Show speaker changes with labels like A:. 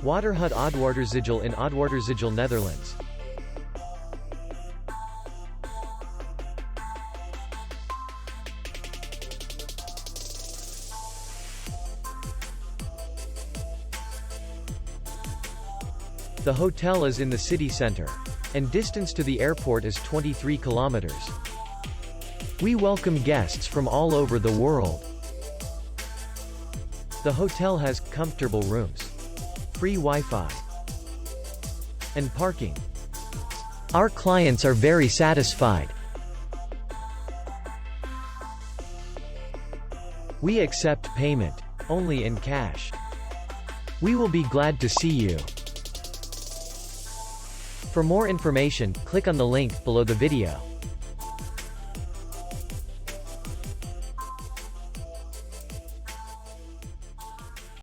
A: Waterhut Aduarderzijl in Aduarderzijl, Netherlands. The hotel is in the city center, and distance to the airport is 23 kilometers. We welcome guests from all over the world. The hotel has comfortable rooms, free Wi-Fi, and parking. Our clients are very satisfied. We accept payment only in cash. We will be glad to see you. For more information, click on the link below the video.